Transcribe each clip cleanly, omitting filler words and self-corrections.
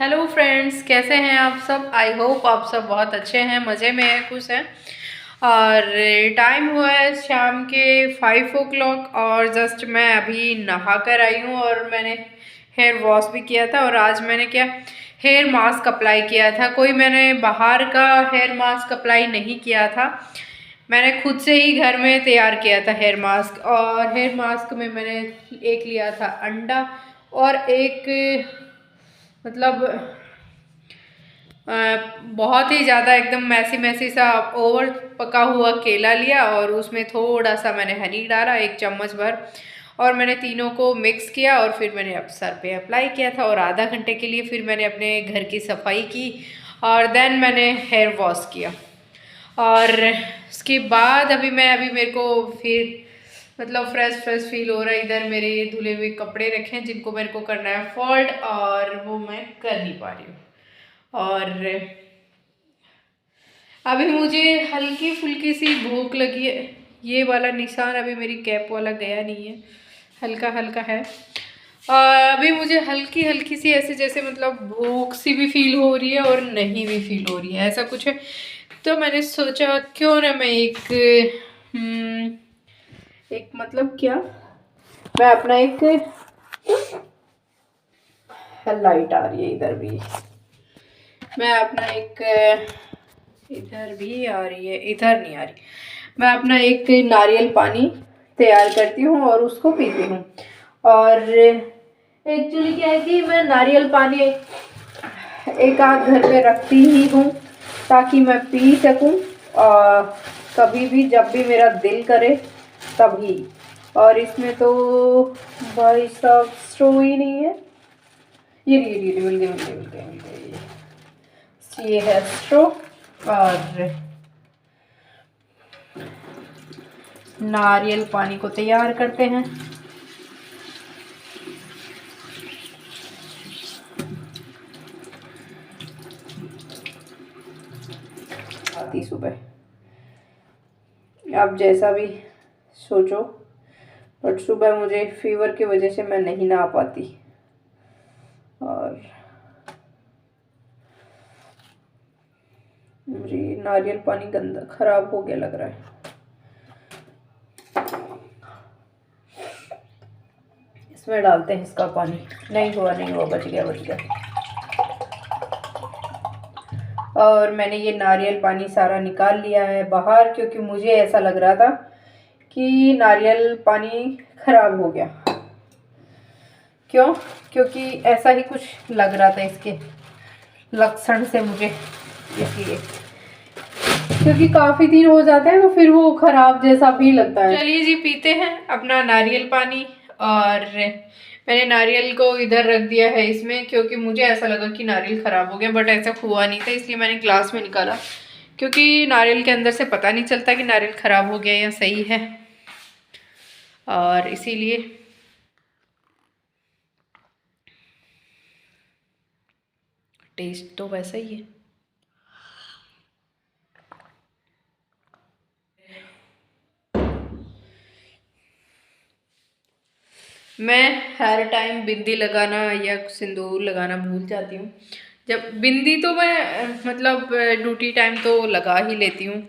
Hello friends, कैसे हैं आप सब। आई होप आप सब बहुत अच्छे हैं, मज़े में हैं, खुश हैं। और टाइम हुआ है शाम के 5 o'clock और जस्ट मैं अभी नहा कर आई हूँ और मैंने हेयर वॉश भी किया था। और आज मैंने क्या हेयर मास्क अप्लाई किया था। कोई मैंने बाहर का हेयर मास्क अप्लाई नहीं किया था, मैंने खुद से ही घर में तैयार किया था हेयर मास्क। और हेयर मास्क में मैंने एक लिया था अंडा और एक मतलब बहुत ही ज़्यादा एकदम मैसी मैसी सा ओवर पका हुआ केला लिया और उसमें थोड़ा सा मैंने हनी डाला, 1 चम्मच भर। और मैंने तीनों को मिक्स किया और फिर मैंने अब सर पे अप्लाई किया था। और आधा घंटे के लिए फिर मैंने अपने घर की सफाई की और देन मैंने हेयर वॉश किया। और उसके बाद अभी मेरे को फिर मतलब फ्रेश फील हो रहा है। इधर मेरे धुले हुए कपड़े रखे हैं जिनको मेरे को करना है फोल्ड और वो मैं कर नहीं पा रही हूँ। और अभी मुझे हल्की फुल्की सी भूख लगी है। ये वाला निशान अभी मेरी कैप वाला गया नहीं है, हल्का हल्का है। और अभी मुझे हल्की हल्की सी ऐसे जैसे मतलब भूख सी भी फील हो रही है और नहीं भी फील हो रही है, ऐसा कुछ है। तो मैंने सोचा क्यों ना मैं एक मतलब क्या मैं अपना एक लाइट आ रही है इधर भी, मैं अपना एक इधर भी आ रही है, इधर नहीं आ रही। मैं अपना एक नारियल पानी तैयार करती हूँ और उसको पीती हूँ। और एक्चुअली क्या है कि मैं नारियल पानी एक आध घर पे रखती ही हूँ ताकि मैं पी सकूँ और कभी भी जब भी मेरा दिल करे तभी। और इसमें तो भाई साहब स्ट्रो ही नहीं है, ये मिल गए। ये है स्ट्रो और नारियल पानी को तैयार करते हैं। आती सुबह, आप जैसा भी सोचो, बट सुबह मुझे फीवर की वजह से मैं नहीं नहा पाती। और मुझे नारियल पानी गंदा खराब हो गया लग रहा है। इसमें डालते हैं इसका पानी। नहीं हुआ, बच गया। और मैंने ये नारियल पानी सारा निकाल लिया है बाहर, क्योंकि मुझे ऐसा लग रहा था कि नारियल पानी खराब हो गया। क्यों? क्योंकि ऐसा ही कुछ लग रहा था इसके लक्षण से मुझे, इसलिए क्योंकि काफ़ी दिन हो जाते हैं तो फिर वो खराब जैसा भी लगता है। चलिए जी, पीते हैं अपना नारियल पानी। और मैंने नारियल को इधर रख दिया है इसमें, क्योंकि मुझे ऐसा लगा कि नारियल ख़राब हो गया, बट ऐसा हुआ नहीं था, इसलिए मैंने ग्लास में निकाला। क्योंकि नारियल के अंदर से पता नहीं चलता कि नारियल ख़राब हो गया या सही है, और इसीलिए टेस्ट तो वैसा ही है। मैं हर टाइम बिंदी लगाना या सिंदूर लगाना भूल जाती हूँ। जब बिंदी तो मैं मतलब ड्यूटी टाइम तो लगा ही लेती हूँ,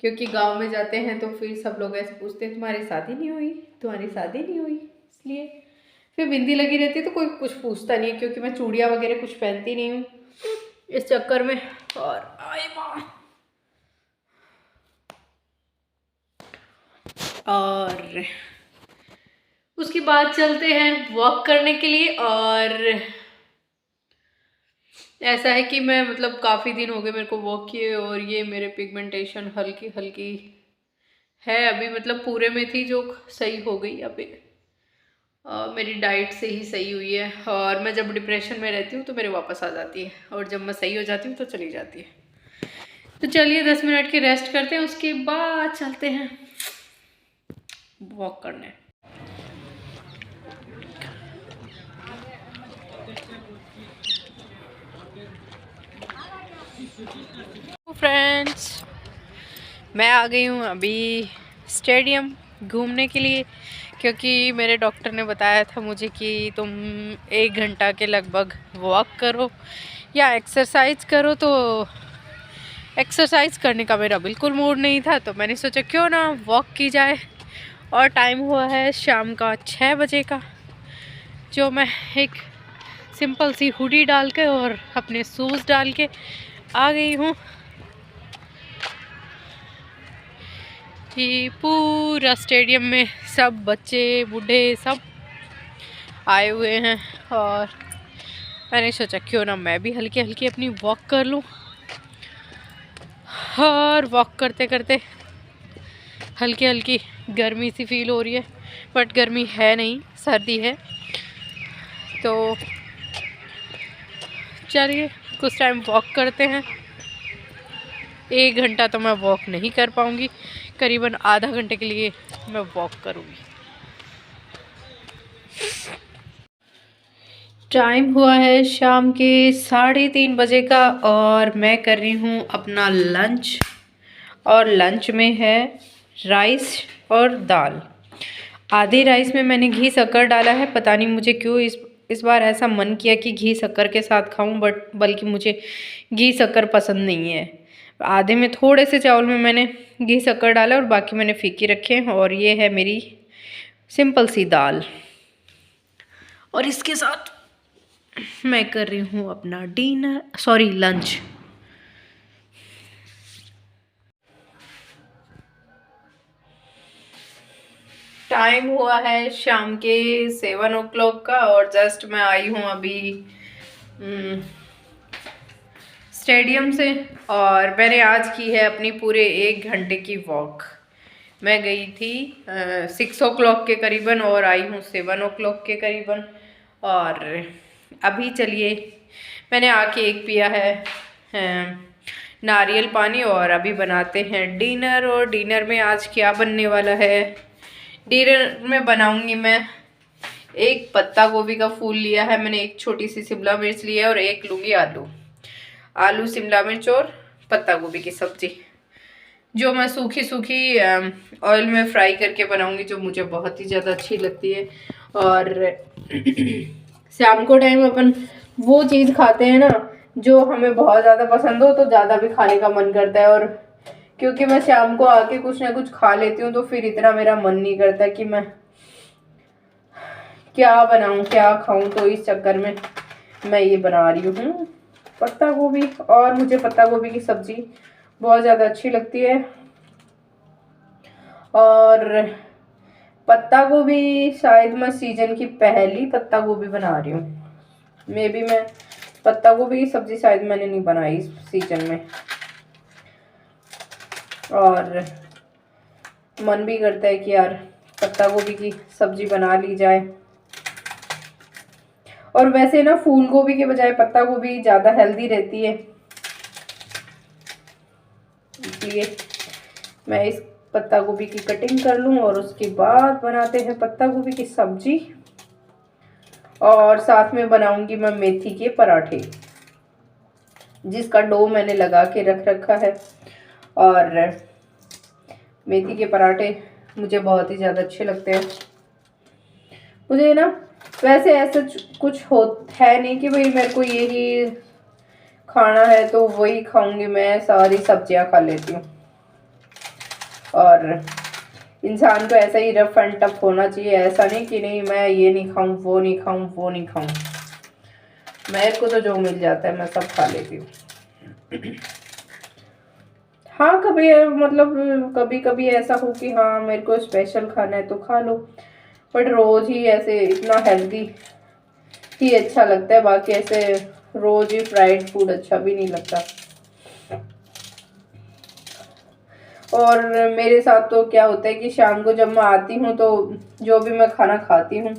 क्योंकि गांव में जाते हैं तो फिर सब लोग ऐसे पूछते हैं तुम्हारी शादी नहीं हुई, तुम्हारी शादी नहीं हुई, इसलिए फिर बिंदी लगी रहती है तो कोई कुछ पूछता नहीं है, क्योंकि मैं चूड़ियाँ वगैरह कुछ पहनती नहीं हूँ इस चक्कर में। और आए माँ, और उसके बाद चलते हैं वॉक करने के लिए। और ऐसा है कि मैं मतलब काफ़ी दिन हो गए मेरे को वॉक किए, और ये मेरे पिगमेंटेशन हल्की हल्की है अभी, मतलब पूरे में थी जो सही हो गई अभी। मेरी डाइट से ही सही हुई है। और मैं जब डिप्रेशन में रहती हूँ तो मेरे वापस आ जाती है, और जब मैं सही हो जाती हूँ तो चली जाती है। तो चलिए 10 मिनट की रेस्ट करते हैं, उसके बाद चलते हैं वॉक करने। फ्रेंड्स, मैं आ गई हूँ अभी स्टेडियम घूमने के लिए, क्योंकि मेरे डॉक्टर ने बताया था मुझे कि तुम 1 घंटा के लगभग वॉक करो या एक्सरसाइज करो। तो एक्सरसाइज करने का मेरा बिल्कुल मूड नहीं था, तो मैंने सोचा क्यों ना वॉक की जाए। और टाइम हुआ है शाम का 6 बजे का, जो मैं एक सिंपल सी हुडी डाल के और अपने शूज़ डाल के आ गई हूँ। कि पूरा स्टेडियम में सब बच्चे बूढ़े सब आए हुए हैं और मैंने सोचा क्यों ना मैं भी हल्की हल्की अपनी वॉक कर लूँ। और वॉक करते करते हल्की हल्की गर्मी सी फील हो रही है, बट गर्मी है नहीं, सर्दी है। तो चलिए कुछ टाइम वॉक करते हैं। 1 घंटा तो मैं वॉक नहीं कर पाऊँगी, करीबन आधा घंटे के लिए मैं वॉक करूँगी। टाइम हुआ है शाम के 3:30 बजे का और मैं कर रही हूँ अपना लंच। और लंच में है राइस और दाल। आधे राइस में मैंने घी शक्कर डाला है। पता नहीं मुझे क्यों इस बार ऐसा मन किया कि घी शक्कर के साथ खाऊं, बल्कि मुझे घी शक्कर पसंद नहीं है। आधे में थोड़े से चावल में मैंने घी शक्कर डाला और बाकी मैंने फीकी रखे। और ये है मेरी सिंपल सी दाल। और इसके साथ मैं कर रही हूँ अपना लंच। टाइम हुआ है शाम के 7 o'clock का और जस्ट मैं आई हूँ अभी स्टेडियम से। और मैंने आज की है अपनी पूरे 1 घंटे की वॉक। मैं गई थी 6 o'clock के करीबन और आई हूँ 7 o'clock के करीबन। और अभी चलिए मैंने आके एक पिया है नारियल पानी और अभी बनाते हैं डिनर। और डिनर में आज क्या बनने वाला है? डिनर में बनाऊंगी मैं एक पत्ता गोभी का फूल लिया है मैंने, एक छोटी सी शिमला मिर्च लिया है और एक लूँगी आलू शिमला मिर्च और पत्ता गोभी की सब्जी, जो मैं सूखी ऑयल में फ्राई करके बनाऊंगी, जो मुझे बहुत ही ज़्यादा अच्छी लगती है। और शाम को टाइम अपन वो चीज़ खाते हैं ना जो हमें बहुत ज़्यादा पसंद हो, तो ज़्यादा भी खाने का मन करता है। और क्योंकि मैं शाम को आके कुछ ना कुछ खा लेती हूँ, तो फिर इतना मेरा मन नहीं करता कि मैं क्या बनाऊँ क्या खाऊँ। तो इस चक्कर में मैं ये बना रही हूँ पत्ता गोभी। और मुझे पत्ता गोभी की सब्जी बहुत ज़्यादा अच्छी लगती है। और पत्ता गोभी शायद मैं सीजन की पहली पत्ता गोभी बना रही हूँ। मे बी मैं पत्ता गोभी की सब्जी शायद मैंने नहीं बनाई इस सीजन में। और मन भी करता है कि यार पत्ता गोभी की सब्जी बना ली जाए। और वैसे ना फूल गोभी के बजाय पत्ता गोभी ज़्यादा हेल्दी रहती है, इसलिए मैं इस पत्ता गोभी की कटिंग कर लूँ और उसके बाद बनाते हैं पत्ता गोभी की सब्जी। और साथ में बनाऊंगी मैं मेथी के पराठे, जिसका डो मैंने लगा के रख रखा है। और मेथी के पराठे मुझे बहुत ही ज़्यादा अच्छे लगते हैं। मुझे ना वैसे ऐसा कुछ है नहीं कि भाई मेरे को यही खाना है तो वही खाऊंगी, मैं सारी सब्जियां खा लेती हूँ। और इंसान को ऐसा ही रफ एंड टफ होना चाहिए, ऐसा नहीं कि नहीं मैं ये नहीं खाऊं वो नहीं खाऊं वो नहीं खाऊं। मेरे को तो जो मिल जाता है मैं सब खा लेती हूँ। हाँ कभी कभी ऐसा हो कि हाँ मेरे को स्पेशल खाना है तो खा लो, बट रोज़ ही ऐसे इतना हेल्दी ही अच्छा लगता है। बाकी ऐसे रोज़ ही फ्राइड फूड अच्छा भी नहीं लगता। और मेरे साथ तो क्या होता है कि शाम को जब मैं आती हूँ तो जो भी मैं खाना खाती हूँ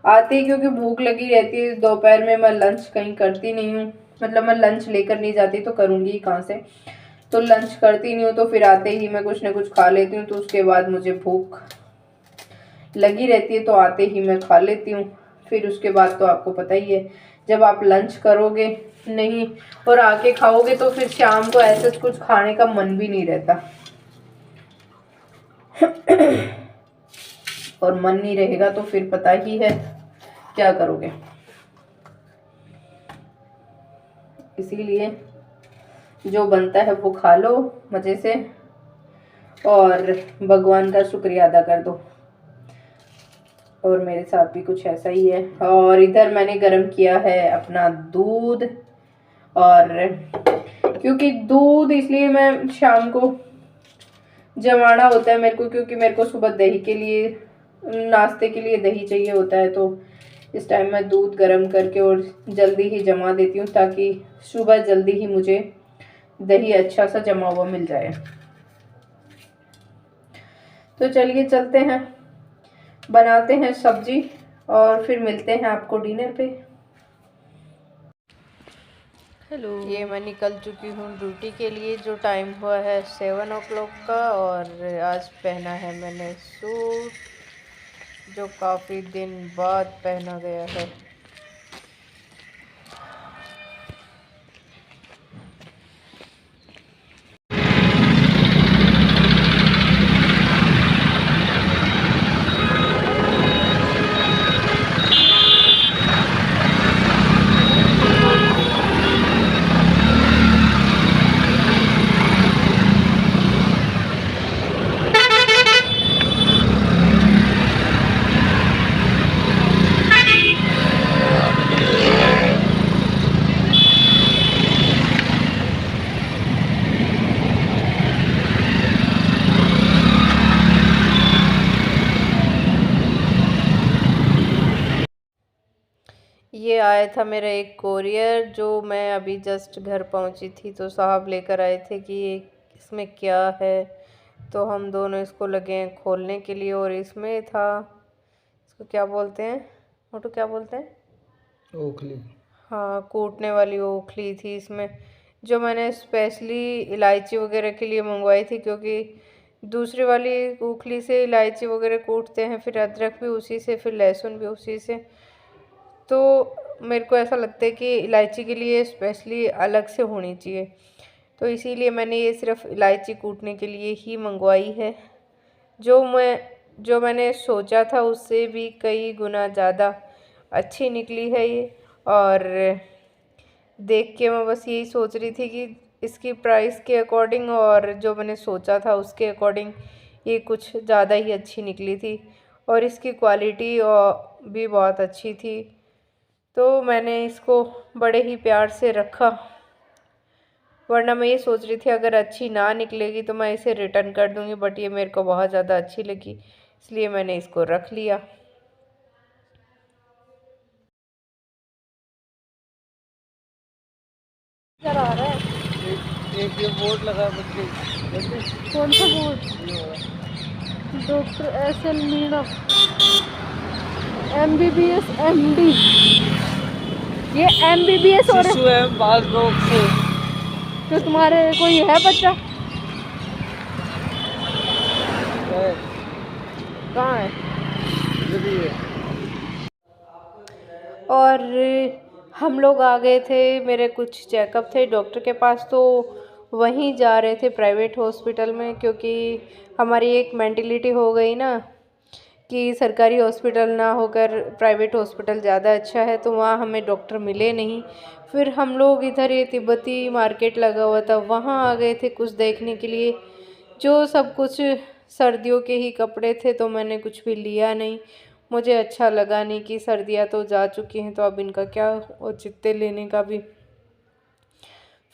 आते ही, क्योंकि भूख लगी रहती है, दोपहर में मैं लंच कहीं करती नहीं हूँ, मतलब मैं लंच लेकर नहीं जाती तो करूँगी ही कहाँ से, तो लंच करती नहीं हूँ। तो फिर आते ही मैं कुछ ना कुछ खा लेती हूँ, तो उसके बाद मुझे भूख लगी रहती है तो आते ही मैं खा लेती हूँ। फिर उसके बाद तो आपको पता ही है, जब आप लंच करोगे नहीं और आके खाओगे तो फिर शाम को ऐसे कुछ खाने का मन भी नहीं रहता। और मन नहीं रहेगा तो फिर पता ही है क्या करोगे। इसीलिए जो बनता है वो खा लो मज़े से और भगवान का शुक्रिया अदा कर दो। और मेरे साथ भी कुछ ऐसा ही है। और इधर मैंने गरम किया है अपना दूध, और क्योंकि दूध इसलिए मैं शाम को जमाना होता है मेरे को, क्योंकि मेरे को सुबह दही के लिए, नाश्ते के लिए दही चाहिए होता है, तो इस टाइम मैं दूध गरम करके और जल्दी ही जमा देती हूँ ताकि सुबह जल्दी ही मुझे दही अच्छा सा जमा हुआ मिल जाए। तो चलिए चलते हैं, बनाते हैं सब्जी और फिर मिलते हैं आपको डिनर पे। हेलो, ये मैं निकल चुकी हूँ ड्यूटी के लिए, जो टाइम हुआ है 7 o'clock का। और आज पहना है मैंने सूट जो काफ़ी दिन बाद पहना गया है। ये आया था मेरा एक कोरियर, जो मैं अभी जस्ट घर पहुंची थी, तो साहब लेकर आए थे कि ये इसमें क्या है। तो हम दोनों इसको लगे हैं खोलने के लिए। और इसमें था, इसको क्या बोलते हैं मोटू, क्या बोलते हैं? ओखली। हाँ, कूटने वाली ओखली थी इसमें, जो मैंने स्पेशली इलायची वगैरह के लिए मंगवाई थी, क्योंकि दूसरी वाली ओखली से इलायची वगैरह कूटते हैं, फिर अदरक भी उसी से, फिर लहसुन भी उसी से। तो मेरे को ऐसा लगता है कि इलायची के लिए स्पेशली अलग से होनी चाहिए, तो इसीलिए मैंने ये सिर्फ इलायची कूटने के लिए ही मंगवाई है। जो मैंने सोचा था उससे भी कई गुना ज़्यादा अच्छी निकली है ये। और देख के मैं बस यही सोच रही थी कि इसकी प्राइस के अकॉर्डिंग और जो मैंने सोचा था उसके अकॉर्डिंग ये कुछ ज़्यादा ही अच्छी निकली थी, और इसकी क्वालिटी भी बहुत अच्छी थी। तो मैंने इसको बड़े ही प्यार से रखा, वरना मैं ये सोच रही थी अगर अच्छी ना निकलेगी तो मैं इसे रिटर्न कर दूंगी, बट ये मेरे को बहुत ज़्यादा अच्छी लगी, इसलिए मैंने इसको रख लिया। आ रहा है एक ये बोर्ड लगा बच्चे। कौन सा board? Doctor SL Meena MBBS MD। ये MBBS और बाल रोग से। तो तुम्हारे कोई है बच्चा? कहाँ है? और हम लोग आ गए थे, मेरे कुछ चेकअप थे डॉक्टर के पास, तो वहीं जा रहे थे प्राइवेट हॉस्पिटल में, क्योंकि हमारी एक मेंटेलिटी हो गई ना कि सरकारी हॉस्पिटल ना होकर प्राइवेट हॉस्पिटल ज़्यादा अच्छा है, तो वहाँ हमें डॉक्टर मिले नहीं। फिर हम लोग इधर ये तिब्बती मार्केट लगा हुआ था, वहाँ आ गए थे कुछ देखने के लिए, जो सब कुछ सर्दियों के ही कपड़े थे, तो मैंने कुछ भी लिया नहीं। मुझे अच्छा लगा नहीं कि सर्दियाँ तो जा चुकी हैं, तो अब इनका क्या औचित्य लेने का भी।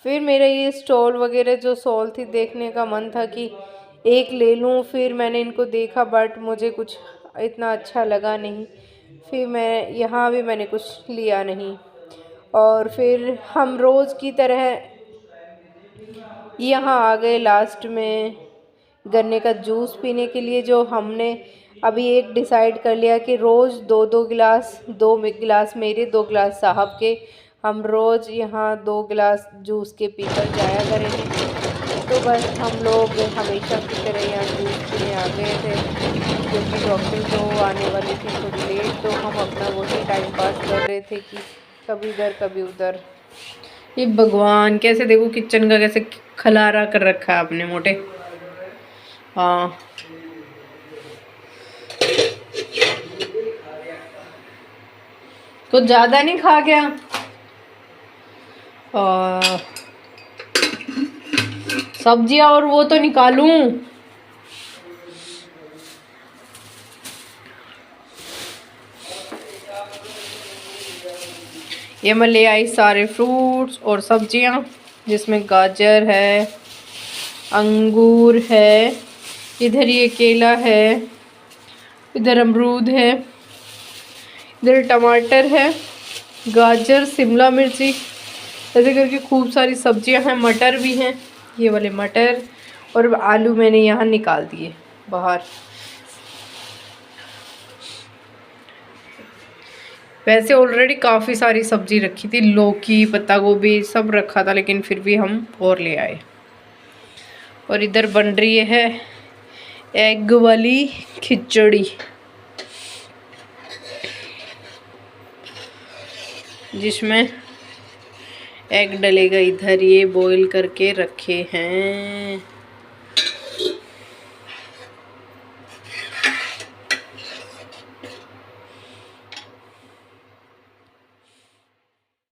फिर मेरा ये स्टॉल वगैरह जो सॉल थी देखने का मन था कि एक ले लूँ, फिर मैंने इनको देखा बट मुझे कुछ इतना अच्छा लगा नहीं, फिर मैं यहाँ भी मैंने कुछ लिया नहीं। और फिर हम रोज़ की तरह यहाँ आ गए लास्ट में गन्ने का जूस पीने के लिए, जो हमने अभी एक डिसाइड कर लिया कि रोज़ 2-2 गिलास, 2 गिलास मेरे, 2 गिलास साहब के, हम रोज़ यहाँ 2 गिलास जूस के पीकर जाया करेंगे। तो बस हम लोग हमेशा की तरह यहाँ जूस पीने आ गए थे, क्योंकि डॉक्टर जो आने वाली थी थोड़ी लेट, तो हम अपना वही टाइम पास कर रहे थे कि कभी इधर कभी उधर। ये भगवान, कैसे देखो किचन का कैसे खलारा कर रखा है आपने मोटे। हाँ, तो ज़्यादा नहीं खा गया। और सब्जियां और वो तो निकालूं। ये मैं ले आई सारे फ्रूट्स और सब्जियां, जिसमें गाजर है, अंगूर है, इधर ये केला है, इधर अमरूद है, इधर टमाटर है, गाजर, शिमला मिर्ची, ऐसे करके खूब सारी सब्जियां हैं। मटर भी हैं, ये वाले मटर, और आलू मैंने यहाँ निकाल दिए बाहर। वैसे ऑलरेडी काफ़ी सारी सब्जी रखी थी, लौकी, पत्ता गोभी सब रखा था, लेकिन फिर भी हम और ले आए। और इधर बन रही है एग वाली खिचड़ी, जिसमें एग डलेगा। इधर ये बॉईल करके रखे हैं।